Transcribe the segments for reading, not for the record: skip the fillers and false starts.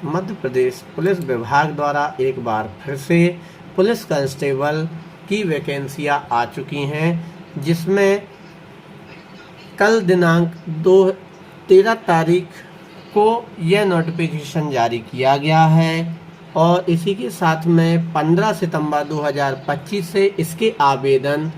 Madhya Pradesh police विभाग द्वारा एक बार फिर से पुलिस कांस्टेबल की वैकेंसियां आ चुकी हैं, जिसमें कल दिनांक 13 तारीख को यह नोटिफिकेशन जारी किया गया है और इसी के साथ में 15 सितंबर 2025 से इसके आवेदन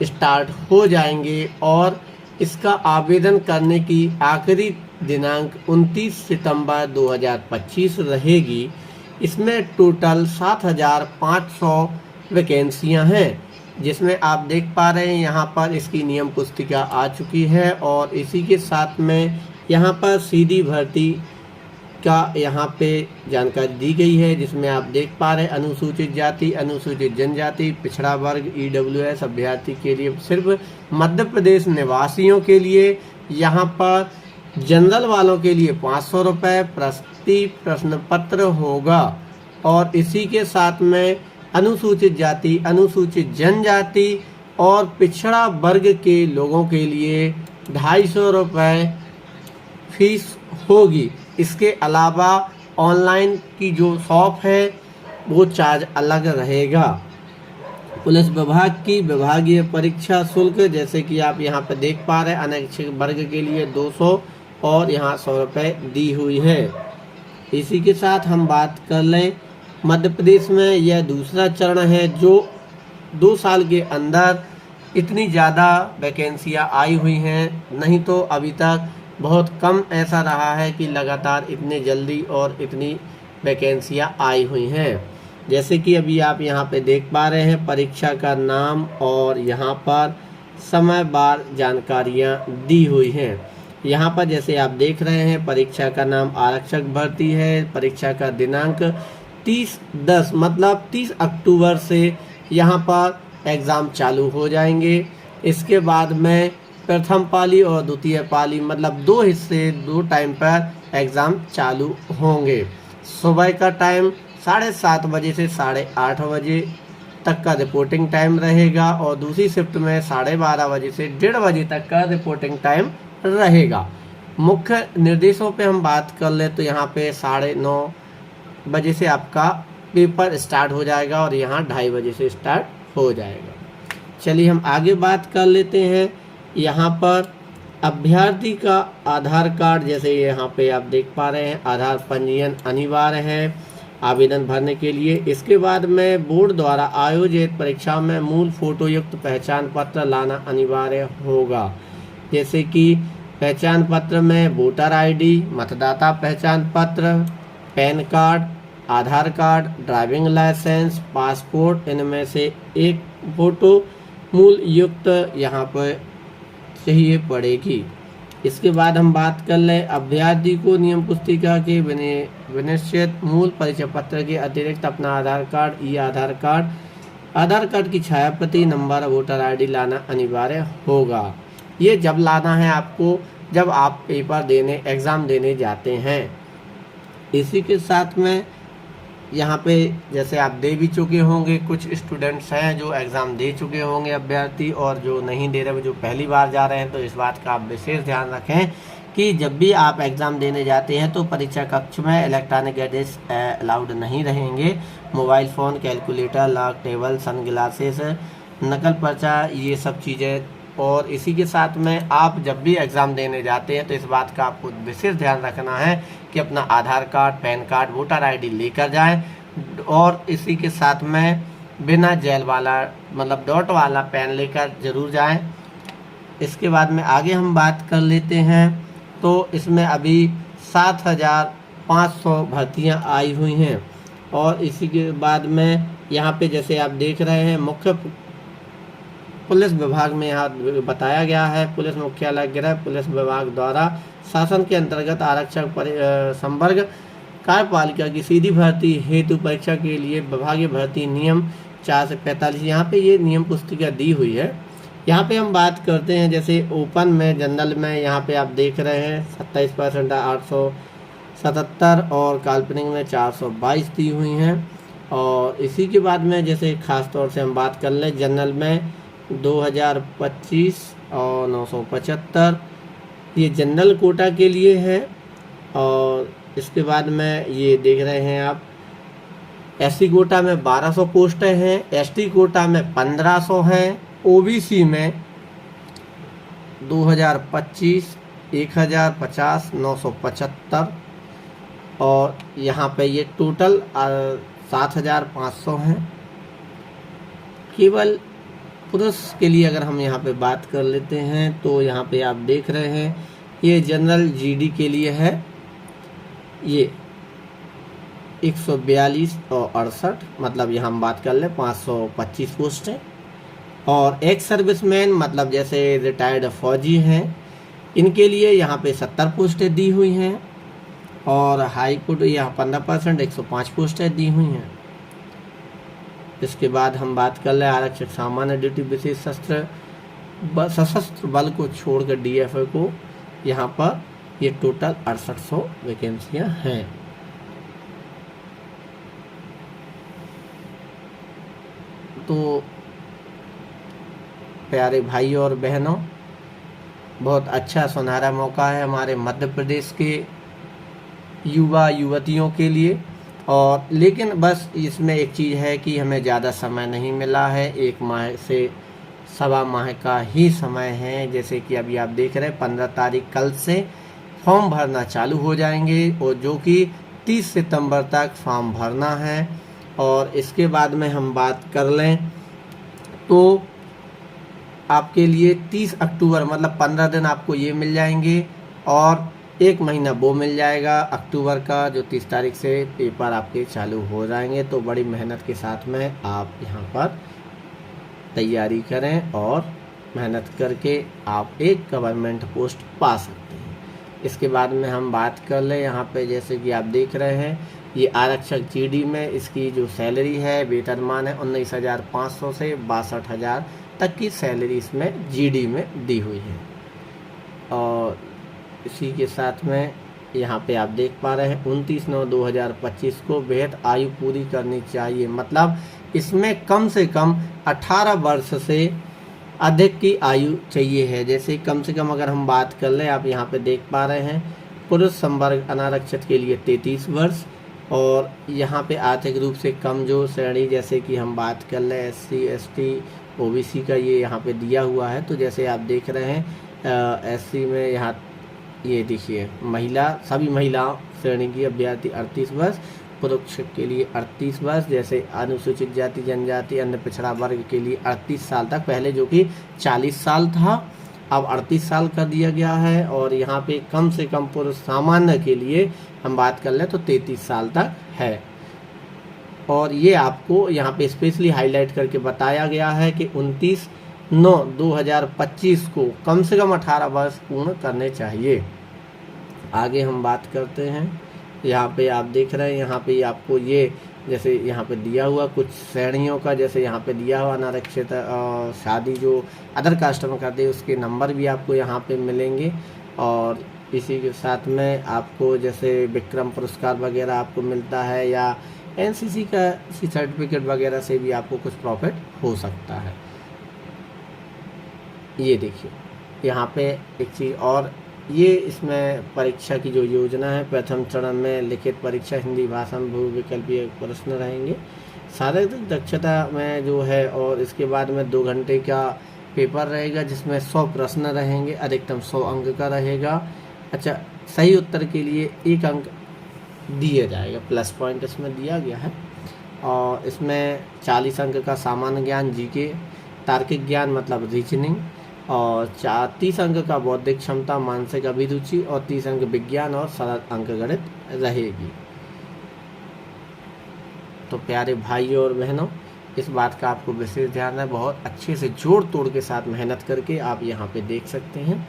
स्टार्ट हो जाएंगे और इसका आवेदन करने की आखिरी दिनांक 29 सितंबर 2025 रहेगी। इसमें टोटल 7,500 वैकेंसियां हैं, जिसमें आप देख पा रहे हैं यहाँ पर इसकी नियम पुस्तिका आ चुकी है और इसी के साथ में यहाँ पर सीधी भर्ती का यहाँ पे जानकारी दी गई है, जिसमें आप देख पा रहे हैं अनुसूचित जाति, अनुसूचित जनजाति, पिछड़ा वर्ग, ईडब्ल्यूएस अभ्यर्थी के लिए सिर्फ मध्य प्रदेश निवासियों के लिए, यहाँ पर जनरल वालों के लिए 500 रुपये प्रति प्रश्न पत्र होगा और इसी के साथ में अनुसूचित जाति, अनुसूचित जनजाति और पिछड़ा वर्ग के लोगों के लिए 250 रुपये फीस होगी। इसके अलावा ऑनलाइन की जो शॉप है वो चार्ज अलग रहेगा। पुलिस विभाग की विभागीय परीक्षा शुल्क जैसे कि आप यहाँ पर देख पा रहे हैं, अनैच्छिक वर्ग के लिए 200 और यहाँ 100 रुपये दी हुई है। इसी के साथ हम बात कर लें, मध्य प्रदेश में यह दूसरा चरण है जो 2 साल के अंदर इतनी ज़्यादा वैकेंसियाँ आई हुई हैं, नहीं तो अभी तक बहुत कम ऐसा रहा है कि लगातार इतने जल्दी और इतनी वैकेंसियाँ आई हुई हैं। जैसे कि अभी आप यहाँ पे देख पा रहे हैं परीक्षा का नाम और यहाँ पर समय बार जानकारियाँ दी हुई हैं। यहाँ पर जैसे आप देख रहे हैं परीक्षा का नाम आरक्षक भर्ती है, परीक्षा का दिनांक 30/10 मतलब 30 अक्टूबर से यहाँ पर एग्ज़ाम चालू हो जाएंगे। इसके बाद में प्रथम पाली और द्वितीय पाली मतलब 2 हिस्से 2 टाइम पर एग्ज़ाम चालू होंगे। सुबह का टाइम 7:30 बजे से 8:30 बजे तक का रिपोर्टिंग टाइम रहेगा और दूसरी शिफ्ट में 12:30 बजे से 1:30 बजे तक का रिपोर्टिंग टाइम रहेगा। मुख्य निर्देशों पे हम बात कर ले तो यहाँ पे 9:30 बजे से आपका पेपर स्टार्ट हो जाएगा और यहाँ 2:30 बजे से स्टार्ट हो जाएगा। चलिए हम आगे बात कर लेते हैं। यहाँ पर अभ्यर्थी का आधार कार्ड जैसे यहाँ पे आप देख पा रहे हैं आधार पंजीयन अनिवार्य है आवेदन भरने के लिए। इसके बाद में बोर्ड द्वारा आयोजित परीक्षा में मूल फोटो युक्त पहचान पत्र लाना अनिवार्य होगा, जैसे कि पहचान पत्र में वोटर आईडी, मतदाता पहचान पत्र, पैन कार्ड, आधार कार्ड, ड्राइविंग लाइसेंस, पासपोर्ट, इनमें से एक फोटो मूल युक्त यहाँ पर चाहिए पड़ेगी। इसके बाद हम बात कर लें अभ्यर्थी को नियम पुस्तिका के विनिश्चित मूल परिचय पत्र के अतिरिक्त अपना आधार कार्ड, ई आधार कार्ड की छाया प्रति, नंबर, वोटर आईडी लाना अनिवार्य होगा। ये जब लाना है आपको जब आप पेपर देने एग्ज़ाम देने जाते हैं। इसी के साथ में यहाँ पे जैसे आप दे भी चुके होंगे, कुछ स्टूडेंट्स हैं जो एग्ज़ाम दे चुके होंगे अभ्यर्थी और जो नहीं दे रहे जो पहली बार जा रहे हैं, तो इस बात का आप विशेष ध्यान रखें कि जब भी आप एग्ज़ाम देने जाते हैं तो परीक्षा कक्ष में इलेक्ट्रॉनिक गैजेट्स अलाउड नहीं रहेंगे। Mobile phone, calculator, log table, sunglasses, नकल पर्चा, ये सब चीज़ें। और इसी के साथ में आप जब भी एग्ज़ाम देने जाते हैं तो इस बात का आपको विशेष ध्यान रखना है कि अपना Aadhaar card, PAN card, voter ID लेकर जाएं और इसी के साथ में बिना जेल वाला मतलब डॉट वाला पेन लेकर ज़रूर जाएं। इसके बाद में आगे हम बात कर लेते हैं तो इसमें अभी 7,500 भर्तियां आई हुई हैं और इसी के बाद में यहाँ पे जैसे आप देख रहे हैं मुख्य पुलिस विभाग में यहाँ बताया गया है पुलिस मुख्यालय गृह पुलिस विभाग द्वारा शासन के अंतर्गत आरक्षक संवर्ग कार्यपालिका की सीधी भर्ती हेतु परीक्षा के लिए विभागीय भर्ती नियम 4 से 45 यहाँ पे ये नियम पुस्तिका दी हुई है। यहाँ पे हम बात करते हैं जैसे ओपन में, जनरल में यहाँ पे आप देख रहे हैं 27% 877 और काल्पनिक में 422 दी हुई हैं। और इसी के बाद में जैसे ख़ास तौर से हम बात कर लें जनरल में 2025 और 975 ये जनरल कोटा के लिए है और इसके बाद में ये देख रहे हैं आप, एससी कोटा में 1200 पोस्टें हैं, एसटी कोटा में 1500 हैं, ओबीसी में 2025 1050 975 और यहाँ पे ये टोटल 7500 हैं। केवल पुरुष के लिए अगर हम यहाँ पे बात कर लेते हैं तो यहाँ पे आप देख रहे हैं ये जनरल जीडी के लिए है, ये 142 और 68, मतलब यहाँ हम बात कर लें 525 पोस्ट है। और एक्स सर्विसमैन मतलब जैसे रिटायर्ड फौजी हैं, इनके लिए यहाँ पे 70 पोस्टें दी हुई हैं। और हाई कोर्ट यहाँ 15% 105 पोस्टें दी हुई हैं। इसके बाद हम बात कर लें आरक्षक सामान्य ड्यूटी विशेष सशस्त्र बल को छोड़कर डीएफए को, यहाँ पर ये टोटल 6800 वैकेंसियाँ हैं। तो प्यारे भाई और बहनों, बहुत अच्छा सुनहरा मौका है हमारे मध्य प्रदेश के युवा युवतियों के लिए। और लेकिन बस इसमें एक चीज़ है कि हमें ज़्यादा समय नहीं मिला है, 1 माह से 1.25 माह का ही समय है। जैसे कि अभी आप देख रहे हैं 15 तारीख कल से फॉर्म भरना चालू हो जाएंगे और जो कि 30 सितंबर तक फॉर्म भरना है। और इसके बाद में हम बात कर लें तो आपके लिए 30 अक्टूबर मतलब 15 दिन आपको ये मिल जाएंगे और 1 महीना वो मिल जाएगा अक्टूबर का, जो 30 तारीख से पेपर आपके चालू हो जाएंगे। तो बड़ी मेहनत के साथ में आप यहाँ पर तैयारी करें और मेहनत करके आप एक गवर्नमेंट पोस्ट पा सकते हैं। इसके बाद में हम बात कर लें यहाँ पे, जैसे कि आप देख रहे हैं ये आरक्षक जीडी में इसकी जो सैलरी है, वेतनमान है 19,500 से 62,000 तक की सैलरी इसमें जीडी में दी हुई है। और इसी के साथ में यहाँ पे आप देख पा रहे हैं 29/9/2025 को बेहद आयु पूरी करनी चाहिए, मतलब इसमें कम से कम 18 वर्ष से अधिक की आयु चाहिए है। जैसे कम से कम अगर हम बात कर लें, आप यहाँ पे देख पा रहे हैं पुरुष संवर्ग अनारक्षित के लिए 33 वर्ष और यहाँ पे आर्थिक रूप से कम जो श्रेणी, जैसे कि हम बात कर लें एससी एसटी ओबीसी का ये यहाँ पे दिया हुआ है। तो जैसे आप देख रहे हैं एससी में यहाँ ये देखिए महिला, सभी महिलाओं श्रेणी की अभ्यर्थी 38 वर्ष, पुरुष के लिए 38 वर्ष, जैसे अनुसूचित जाति जनजाति अन्य पिछड़ा वर्ग के लिए 38 साल तक, पहले जो कि 40 साल था अब 38 साल कर दिया गया है। और यहाँ पे कम से कम पुरुष सामान्य के लिए हम बात कर लें तो 33 साल तक है। और ये आपको यहाँ पे स्पेशली हाईलाइट करके बताया गया है कि 29/9/2025 को कम से कम 18 वर्ष पूर्ण करने चाहिए। आगे हम बात करते हैं, यहाँ पे आप देख रहे हैं यहाँ पे आपको ये जैसे यहाँ पे दिया हुआ कुछ श्रेणियों का, जैसे यहाँ पे दिया हुआ अनारक्षित शादी जो अदर कास्ट में करते हैं उसके नंबर भी आपको यहाँ पे मिलेंगे। और इसी के साथ में आपको जैसे विक्रम पुरस्कार वगैरह आपको मिलता है या एनसीसी का सर्टिफिकेट वगैरह से भी आपको कुछ प्रॉफिट हो सकता है। ये देखिए यहाँ पे एक चीज़ और, ये इसमें परीक्षा की जो योजना है, प्रथम चरण में लिखित परीक्षा हिंदी भाषा में बहुविकल्पीय प्रश्न रहेंगे, शारीरिक दक्षता में जो है, और इसके बाद में 2 घंटे का पेपर रहेगा जिसमें 100 प्रश्न रहेंगे, अधिकतम 100 अंक का रहेगा। अच्छा, सही उत्तर के लिए 1 अंक दिया जाएगा, प्लस पॉइंट इसमें दिया गया है। और इसमें 40 अंक का सामान्य ज्ञान जीके, तार्किक ज्ञान मतलब रीजनिंग, और 30 अंक का बौद्धिक क्षमता मानसिक अभिरुचि, और 30 अंक विज्ञान और सरल अंकगणित रहेगी। तो प्यारे भाइयों और बहनों, इस बात का आपको विशेष ध्यान है, बहुत अच्छे से जोड़ तोड़ के साथ मेहनत करके आप यहाँ पे देख सकते हैं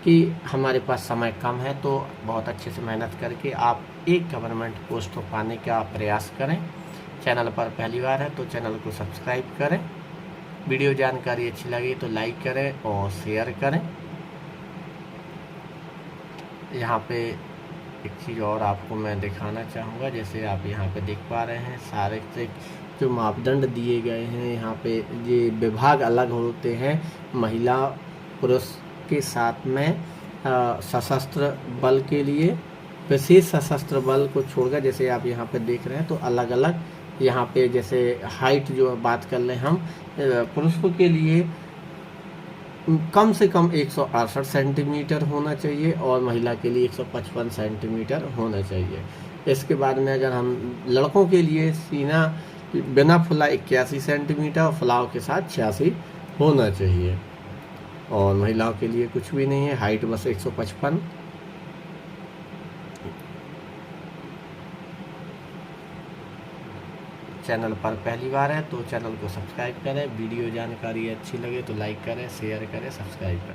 कि हमारे पास समय कम है, तो बहुत अच्छे से मेहनत करके आप एक गवर्नमेंट पोस्ट को पाने का प्रयास करें। चैनल पर पहली बार है तो चैनल को सब्सक्राइब करें, वीडियो जानकारी अच्छी लगी तो लाइक करें और शेयर करें। यहाँ पे एक चीज़ और आपको मैं दिखाना चाहूँगा, जैसे आप यहाँ पे देख पा रहे हैं शारीरिक जो मापदंड दिए गए हैं, यहाँ पे ये विभाग अलग होते हैं, महिला पुरुष के साथ में सशस्त्र बल के लिए विशेष सशस्त्र बल को छोड़कर, जैसे आप यहाँ पे देख रहे हैं, तो अलग अलग यहाँ पे जैसे हाइट जो बात कर रहे हैं हम, पुरुषों के लिए कम से कम 168 सेंटीमीटर होना चाहिए और महिला के लिए 155 सेंटीमीटर होना चाहिए। इसके बाद में अगर हम लड़कों के लिए सीना बिना फुला 81 सेंटीमीटर और फुलाव के साथ 86 होना चाहिए, और महिलाओं के लिए कुछ भी नहीं है, हाइट बस 155। चैनल पर पहली बार है तो चैनल को सब्सक्राइब करें, वीडियो जानकारी अच्छी लगे तो लाइक करें, शेयर करें, सब्सक्राइब करें।